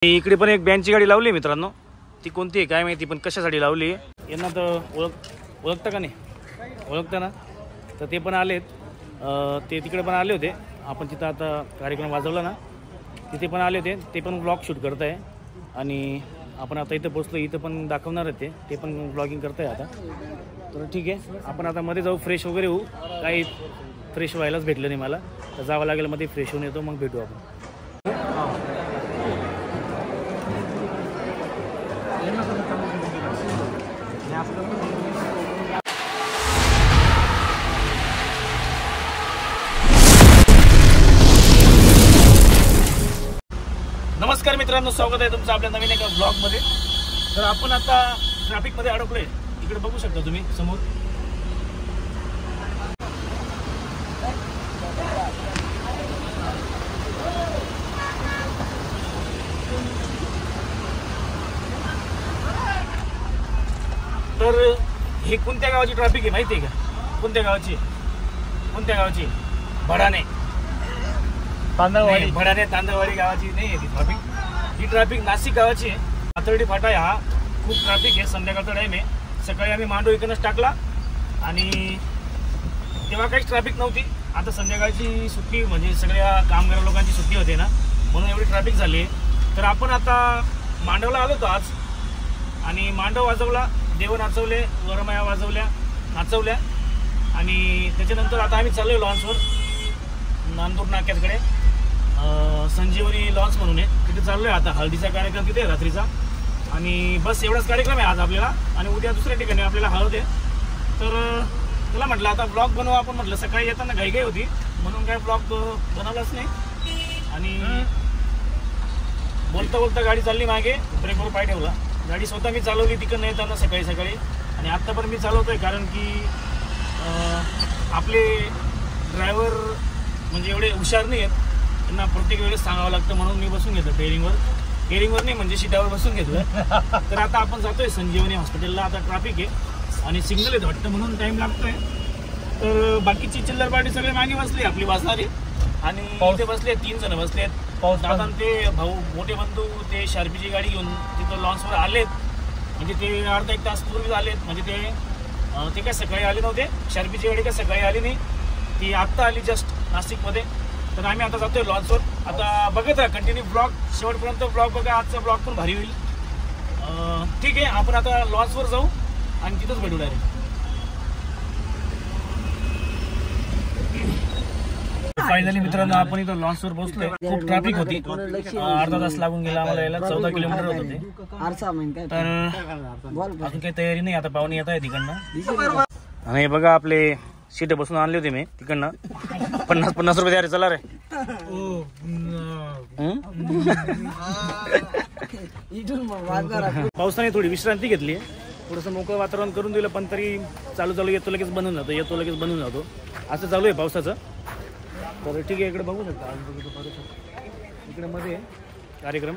इकडे पण एक बँकची गाडी लावली मित्रांनो, ती कोणती आहे काय माहिती, पण कशासाठी लावली यांना तर ओळखता का नाही, ओळखता ना, तर ते पण आलेत, ते तिकडे पण आले होते, आपण तिथं आता कार्यक्रम वाजवला ना तिथे पण आले होते, ते पण ब्लॉग शूट करत आहे आणि आपण आता इथं पोचलो, इथं पण दाखवणार आहे ते पण ब्लॉगिंग करत आहे आता. तर ठीक आहे, आपण आता मध्ये जाऊ, फ्रेश वगैरे होऊ, काही फ्रेश व्हायलाच भेटलं नाही मला, तर जावं लागेल मध्ये, फ्रेश होऊन येतो, मग भेटू आपण. नमस्कार मित्रांनो, स्वागत आहे तुमचं आपल्या नवीन एका ब्लॉगमध्ये. तर आपण आता ट्रॅफिकमध्ये अडकलोय, इकडे बघू शकता तुम्ही समोर. तर हे कोणत्या गावाची ट्रॅफिक आहे माहिती आहे का? कोणत्या गावाची? भडाणे तांदळवाडी गावाची नाही आहे ती ट्रॅफिक. ही ट्रॅफिक नाशिक गावाची आहे. पाथर्डी फाटा हा खूप ट्रॅफिक आहे, संध्याकाळचा टाईम आहे. सकाळी आम्ही मांडव इकडनंच टाकला आणि तेव्हा काहीच ट्रॅफिक नव्हती. आता संध्याकाळची सुट्टी म्हणजे सगळ्या कामगार लोकांची सुट्टी होते ना, म्हणून एवढी ट्रॅफिक झाली आहे. तर आपण आता मांडवला आलो होतो आज आणि मांडव वाजवला, देव नाचवले, वरमाया नाचवल्या आणि त्याच्यानंतर आता आम्ही चाललोय लॉन्सवर, नांदूर नाक्याकडे. संजीवनी लॉन्स म्हणून आहे, तिथे चाललोय आता. हळदीचा कार्यक्रम तिथे रात्रीचा आणि बस एवढाच कार्यक्रम आहे आज आपल्याला, आणि उद्या दुसऱ्या ठिकाणी आपल्याला हळद आहे. तर तुला म्हटलं आता ब्लॉग बनवू आपण, म्हटलं सकाळी येताना घाई होती म्हणून काय ब्लॉग बनवलाच नाही. आणि बोलता गाडी चालली मागे, ब्रेकवर पाय ठेवला. गाडी स्वतः मी चालवली तिकडनं येताना सकाळी आणि आत्ता पण मी चालवतोय, कारण की आपले ड्रायव्हर म्हणजे एवढे हुशार नाही आहेत, त्यांना प्रत्येक वेळेस सांगावं लागतं, म्हणून मी बसून घेतो टेरिंगवर नाही म्हणजे सीटावर बसून घेतलं. तर आता आपण जातोय संजीवनी हॉस्पिटलला. आता ट्रॅफिक आहे आणि सिग्नल आहेत वाटतं, म्हणून टाईम लागतोय. तर बाकीची चिल्लर पार्टी सगळे मागे बसली, आपली वाजणारी, आणि इथे बसले 3 जण बसले आहेत. दादा ते भाऊ मोठे बंधू ते शार्पीची गाडी घेऊन तिथं लॉन्सवर आलेत, म्हणजे ते अर्धा 1 तास पूर्वीच आलेत. म्हणजे ते काय सकाळी आले नव्हते, शार्पीची गाडी काय सकाळी आली नाही, ती आत्ता आली जस्ट नाशिकमध्ये. तर आम्ही आता जातोय लॉन्सवर. आता बघत आहे कंटिन्यू ब्लॉग, शेवटपर्यंत ब्लॉग बघा, आजचा ब्लॉग पण भारी होईल. ठीक आहे, आपण आता लॉन्सवर जाऊ आणि तिथंच भेटू डायरेक्ट. फायनली मित्रांनो आपण इथं लॉन्सवर पोहोचलोय. खूप ट्रॅफिक होती, अर्धा तास लागून गेला आम्हाला यायला. 14 किलोमीटर होत होते. तर अजून काही तयारी नाही, आता पाहुणे येत आहे तिकडनं. आणि बघा आपले सीट बसून आणले होते मी तिकडनं, 50 रुपये द्या रे, चला रे. पावसाने थोडी विश्रांती घेतली, थोडंसं मोकळं वातावरण करून दिलं, पण तरी चालू येतो लगेच बनून जातो, असं चालू आहे पावसाचं. तर ठीक आहे, इकडे बघू शकता, इकडे मध्ये कार्यक्रम.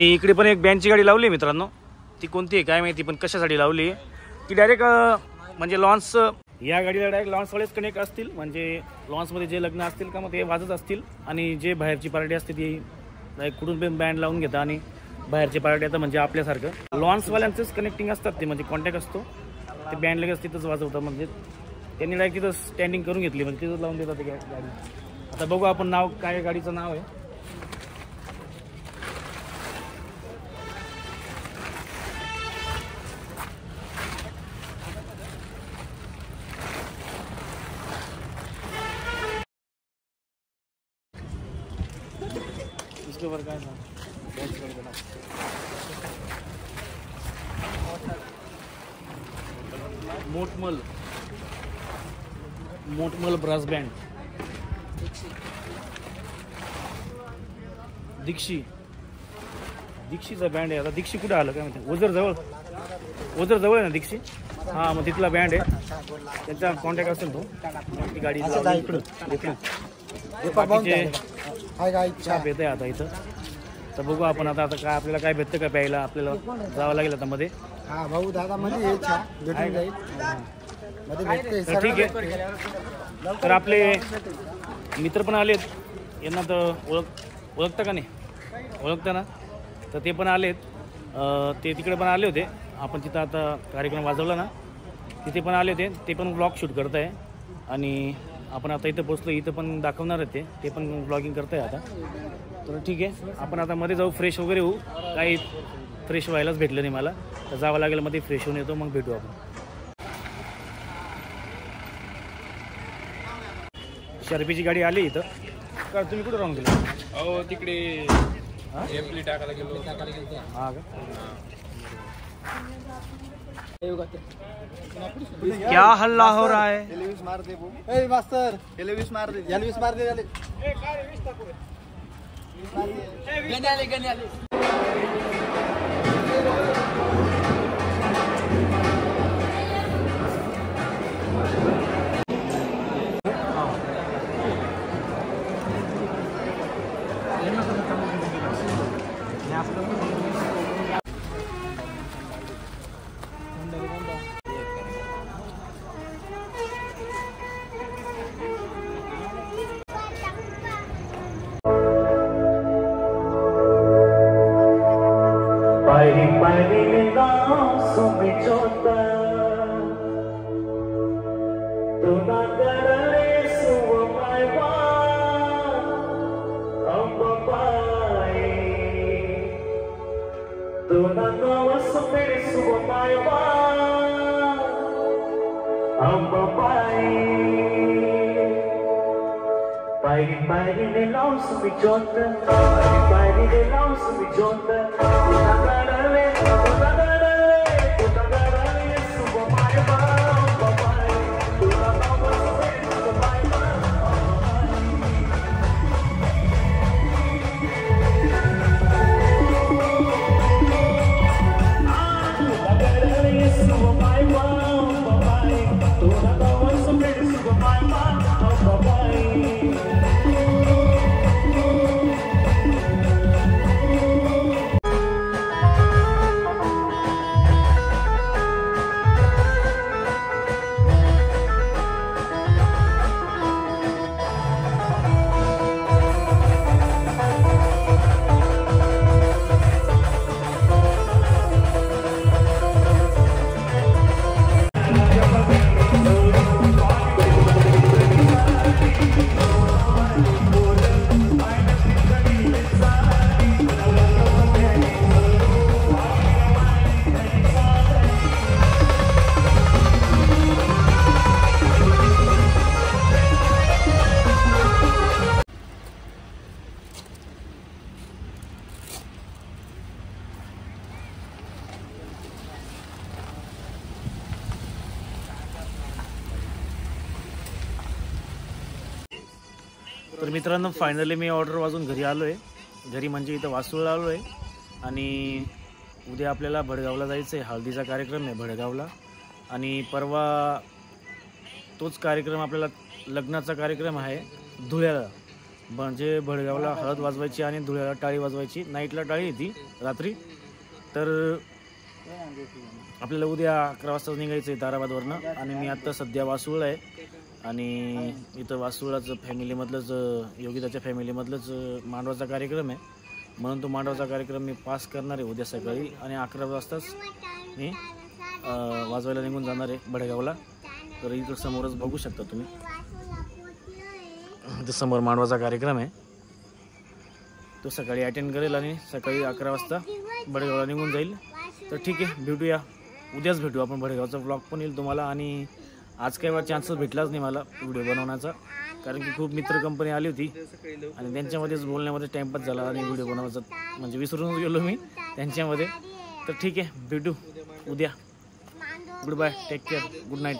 इकडे पण एक बँकची गाडी लावली मित्रांनो, ती कोणती आहे काय माहिती, पण कशासाठी लावली ती डायरेक्ट म्हणजे लॉन्च या गाडीला डायरेक्ट लॉन्सवालेच कनेक्ट असतील, म्हणजे लॉन्समध्ये जे लग्न असतील का मग ते वाजत असतील, आणि जे बाहेरची पार्टी असते ती डायरेक्ट कुठून पण बँड लावून घेतात, आणि बाहेरची पार्टी आता म्हणजे आपल्यासारखं लॉन्सवाल्यांचंच कनेक्टिंग असतात ते, म्हणजे कॉन्टॅक्ट असतो ते बँड लगेच तिथंच वाजवतात, म्हणजे त्यांनी डायरेक्ट तिथं स्टँडिंग करून घेतली, म्हणजे तिथंच लावून देतात ते गाडी. आता बघू आपण नाव काय गाडीचं नाव आहे. इसके ऊपर काय नाव मोटमल ब्रास बँड. दीक्षीचा बँड आहे. आता दीक्षी कुठे आलं काय माहिती. ओझर जवळ आहे ना दीक्षी. हां मग तिथला बँड आहे, त्यांचा कॉन्टॅक्ट असेल तो. ती गाडी येत आहे आता इथं. तर बघू आपण आता काय आपल्याला काय भेटतं का प्यायला. आपल्याला जावं लागेल आता मध्ये. भाऊ दादा मध्ये ठीक आहे. तर आपले मित्र पण आलेत, यांना तर ओळखता का नाही, ओळखता ना. तर ते पण आलेत, ते तिकडे पण आले होते. आपण तिथं आता कार्यक्रम वाजवला ना, तिथे पण आले होते. ते पण ब्लॉग शूट करत आहे, आणि आपण आता इथं पोचलो. इथं पण दाखवणार आहे ते पण ब्लॉगिंग करत आहे आता. तर ठीक आहे, आपण आता मध्ये जाऊ, फ्रेश वगैरे होऊ. काही फ्रेश व्हायलाच भेटलं नाही मला, तर जावं लागेल मध्ये, फ्रेश होऊन येतो, मग भेटू आपण. शर्फीची गाडी आली इथं का. तुम्ही कुठं राहून गेला. अहो तिकडे एप्ली टाकायला गेलो. हां का. क्या हल्ला हो रहा है. मार दे मास्तर. मार दे. मार दे. तर मित्रांनो, फायनली मी ऑर्डर वाजून घरी आलो आहे. घरी म्हणजे इथं वासूळला आलो आहे. आणि उद्या आपल्याला भडगावला जायचं आहे. हळदीचा कार्यक्रम आहे भडगावला. आणि परवा तोच कार्यक्रम आपल्याला लग्नाचा कार्यक्रम आहे धुळ्याला. म्हणजे भडगावला हळद वाजवायची आणि धुळ्याला टाळी वाजवायची. नाईटला टाळी येते रात्री. तर आपल्याला उद्या 11 वाजता निघायचं आहे ताराबादवरनं. आणि मी आत्ता सध्या वासुळ आहे आणि इथं वासुळाचं फॅमिलीमधलंच योगिताच्या फॅमिलीमधलंच मांडवाचा कार्यक्रम आहे, म्हणून तो मांडवाचा कार्यक्रम मी पास करणार आहे उद्या सकाळी. आणि 11 वाजताच मी वाजवायला निघून जाणार आहे बडगावला. तर इकडं समोरच बघू शकता तुम्ही, इथं समोर मांडवाचा कार्यक्रम आहे, तो सकाळी अटेंड करेल आणि सकाळी 11 वाजता बडगावला निघून जाईल. तर ठीक आहे, भेटूया उद्याच भेटू आपण. बडगावचा व्लॉग पण येईल तुम्हाला. आणि आज काही चान्सच भेटलाच नाही मला व्हिडिओ बनवण्याचा, कारण की खूप मित्र कंपनी आली होती आणि त्यांच्यामध्येच बोलण्यामध्ये टाईमपास झाला आणि व्हिडिओ बनवायचा म्हणजे विसरूनच गेलो मी त्यांच्यामध्ये. तर ठीक आहे, भेटू उद्या. Goodbye, take care, good night.